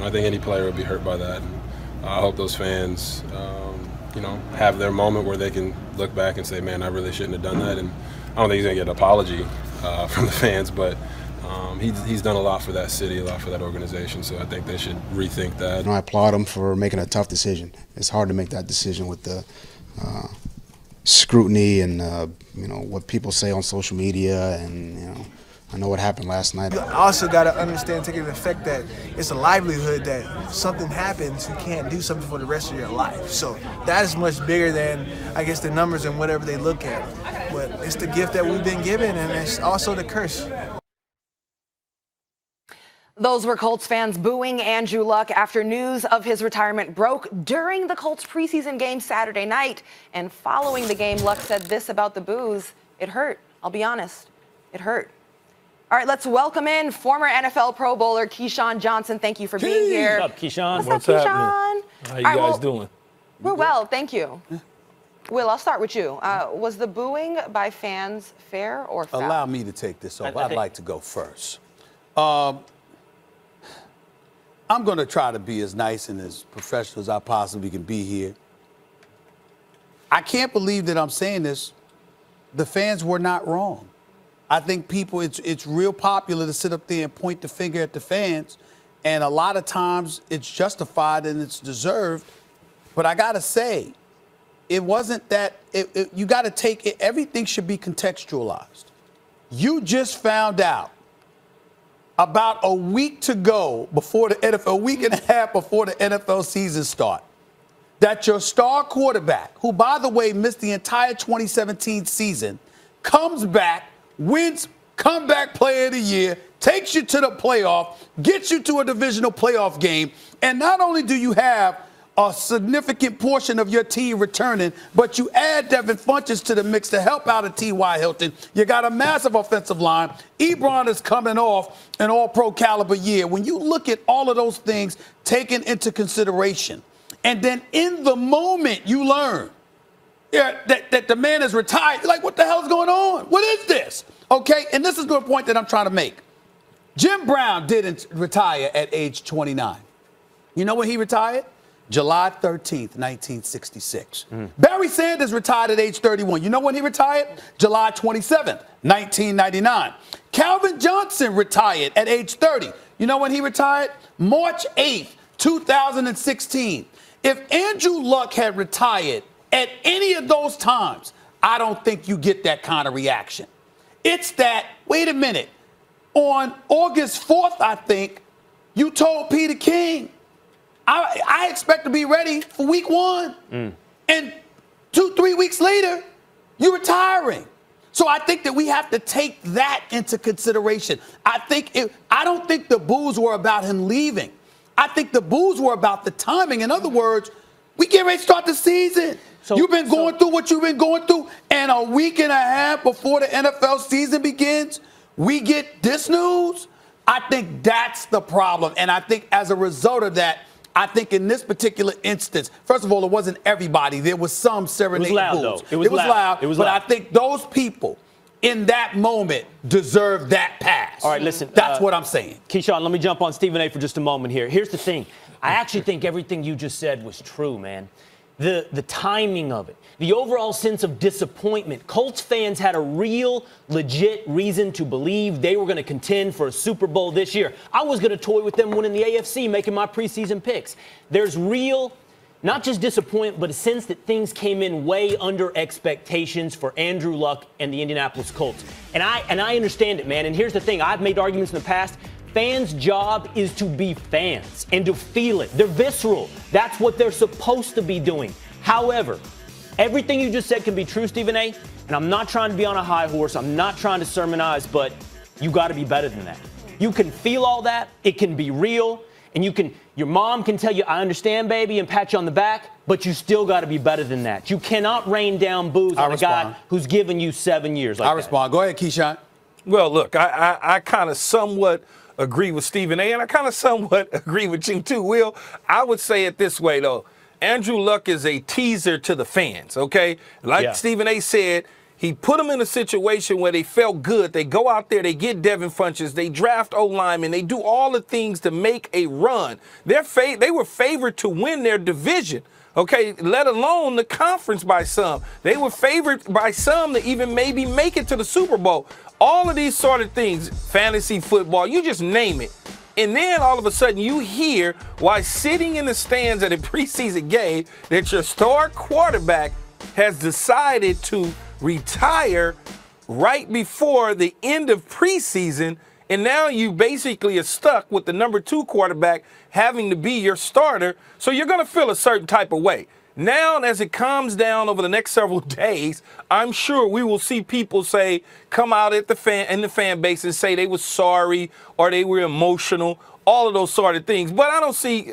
I think any player would be hurt by that. And I hope those fans, have their moment where they can look back and say, man, I really shouldn't have done that. And I don't think he's going to get an apology from the fans, but he's done a lot for that city, a lot for that organization, so I think they should rethink that. I applaud him for making a tough decision. It's hard to make that decision with the scrutiny and what people say on social media, and I know what happened last night. You also got to understand, taking the effect that it's a livelihood that if something happens, you can't do something for the rest of your life. So that is much bigger than, I guess, the numbers and whatever they look at. But it's the gift that we've been given, and it's also the curse. Those were Colts fans booing Andrew Luck after news of his retirement broke during the Colts preseason game Saturday night. And following the game, Luck said this about the boos: "It hurt. I'll be honest. It hurt." All right, let's welcome in former NFL Pro Bowler Keyshawn Johnson. Thank you for being here. What's up, Keyshawn? What's up, Keyshawn? Happening? How you guys doing? We're well, thank you. Will, I'll start with you. Was the booing by fans fair or foul? Allow me to take this over. I'd like to go first. I'm going to try to be as nice and as professional as I possibly can be here. I can't believe that I'm saying this. The fans were not wrong. I think people, it's real popular to sit up there and point the finger at the fans, and a lot of times it's justified and it's deserved. But I got to say, it wasn't that, you got to take it, everything should be contextualized. You just found out about a week to go before the NFL, a week and a half before the NFL season start, that your star quarterback, who, by the way, missed the entire 2017 season, comes back, wins comeback player of the year, takes you to the playoff, gets you to a divisional playoff game, and not only do you have a significant portion of your team returning, but you add Devin Funchess to the mix to help out a T.Y. Hilton. You got a massive offensive line. Ebron is coming off an all-pro caliber year. When you look at all of those things taken into consideration, and then in the moment you learn that the man is retired, you're like, what the hell's going on? What is this? Okay, and this is the point that I'm trying to make. Jim Brown didn't retire at age 29. You know when he retired? July 13th, 1966. Barry Sanders retired at age 31. You know when he retired? July 27th, 1999. Calvin Johnson retired at age 30. You know when he retired? March 8th, 2016. If Andrew Luck had retired at any of those times, I don't think you get that kind of reaction. It's that, wait a minute, on August 4th, I think, you told Peter King, I expect to be ready for week one. And 2-3 weeks later, you're retiring. So I think that we have to take that into consideration. I don't think the boos were about him leaving. I think the boos were about the timing. In other words, we get ready to start the season. You've been going through what you've been going through, and a week and a half before the NFL season begins, we get this news. I think that's the problem. And I think as a result of that, I think in this particular instance, first of all, it wasn't everybody. There was some serenading boos. It was loud. But I think those people in that moment deserve that pass. All right, listen. That's what I'm saying. Keyshawn, let me jump on Stephen A. for just a moment here. Here's the thing. I actually think everything you just said was true, man. The timing of it, the overall sense of disappointment. Colts fans had a real, legit reason to believe they were going to contend for a Super Bowl this year. I was going to toy with them winning the AFC, making my preseason picks. There's real, not just disappointment, but a sense that things came in way under expectations for Andrew Luck and the Indianapolis Colts. And I understand it, man. And here's the thing. I've made arguments in the past. Fans' job is to be fans and to feel it. They're visceral. That's what they're supposed to be doing. However, everything you just said can be true, Stephen A., and I'm not trying to be on a high horse. I'm not trying to sermonize, but you got to be better than that. You can feel all that. It can be real. And your mom can tell you, I understand, baby, and pat you on the back, but you still got to be better than that. You cannot rain down boos on a guy who's given you 7 years like that. I respond. Go ahead, Keyshawn. Well, look, I kind of somewhat agree with Stephen A., and I kind of somewhat agree with you too, Will. I would say it this way, though. Andrew Luck is a teaser to the fans, okay? Like Stephen A. said, He put them in a situation where they felt good. They go out there, they get Devin Funchess, they draft O-linemen, they do all the things to make a run. They were favored to win their division, okay, let alone the conference by some. They were favored by some to even maybe make it to the Super Bowl. All of these sort of things, fantasy football, you just name it. And then all of a sudden you hear, while sitting in the stands at a preseason game, that your star quarterback has decided to retire right before the end of preseason, and now you basically are stuck with the number 2 quarterback having to be your starter, so you're going to feel a certain type of way. Now, as it calms down over the next several days, I'm sure we will see people come out at the fan base and say they were sorry or they were emotional, all of those sort of things. But I don't see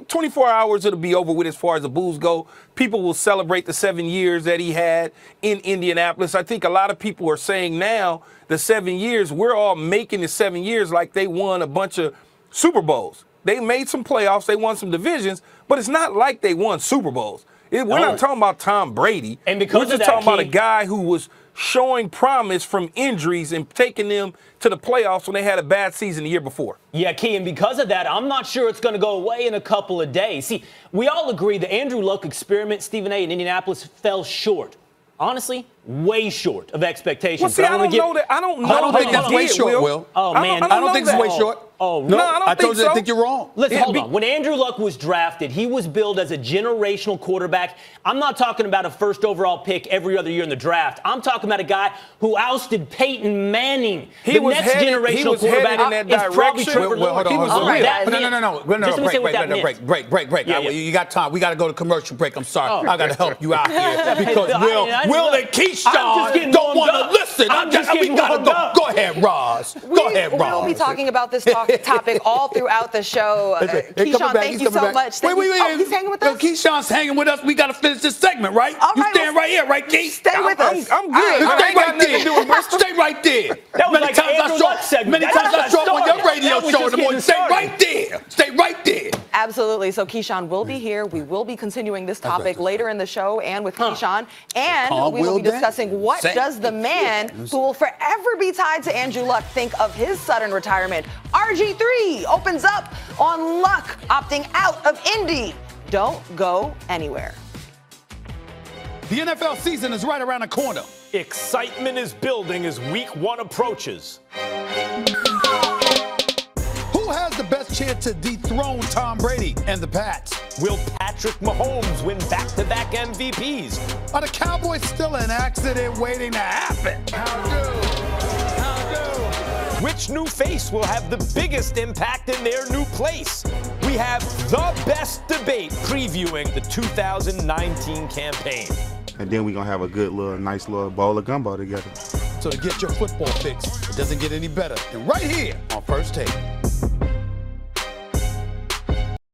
24 hours, it'll be over with as far as the Bulls go. People will celebrate the 7 years that he had in Indianapolis. I think a lot of people are saying now the 7 years, we're all making the 7 years like they won a bunch of Super Bowls. They made some playoffs, they won some divisions, but it's not like they won Super Bowls. We're not talking about Tom Brady. And because we're just talking about a guy who was showing promise from injuries and taking them to the playoffs when they had a bad season the year before. Yeah, Key, and because of that, I'm not sure it's going to go away in a couple of days. See, we all agree the Andrew Luck experiment, Stephen A., in Indianapolis fell short. Honestly, way short of expectations. Well, see, I don't think that's way short, Will. Oh, man. I don't think it's way short. Oh, no, I don't I told you I think you're wrong. Listen, hold on. When Andrew Luck was drafted, he was billed as a generational quarterback. I'm not talking about a first overall pick every other year in the draft. I'm talking about a guy who ousted Peyton Manning. He was next generational quarterback in that direction. Probably Trevor Lawrence. No. Break. Yeah. You got time. We got to go to commercial break. I'm sorry. I got to help you out here because Will and Keyshawn don't want to listen. We got to go. Go ahead, Roz. We'll be talking about this topic all throughout the show. Keyshawn, thank you so much. Wait. Oh, he's hanging with us? Keyshawn's hanging with us. We got to finish this segment, right? All you right, stand right here, right, Key? Stay with us. I'm good. Stay right there. Stay right there. That was like Andrew Luck's segment. Many times I show up on your radio show in the morning. Stay right there. Stay right there. Absolutely. So Keyshawn will be here. We will be continuing this topic later in the show and with Keyshawn. And we will be discussing what does the man who will forever be tied to Andrew Luck think of his sudden retirement. RG3 opens up on Luck opting out of Indy. Don't go anywhere. The NFL season is right around the corner. Excitement is building as week 1 approaches. Who has the best chance to dethrone Tom Brady and the Pats? Will Patrick Mahomes win back-to-back MVPs? Are the Cowboys still an accident waiting to happen? How do? Which new face will have the biggest impact in their new place? We have the best debate previewing the 2019 campaign. And then we're going to have a nice little bowl of gumbo together. So to get your football fix, it doesn't get any better than right here on First Take.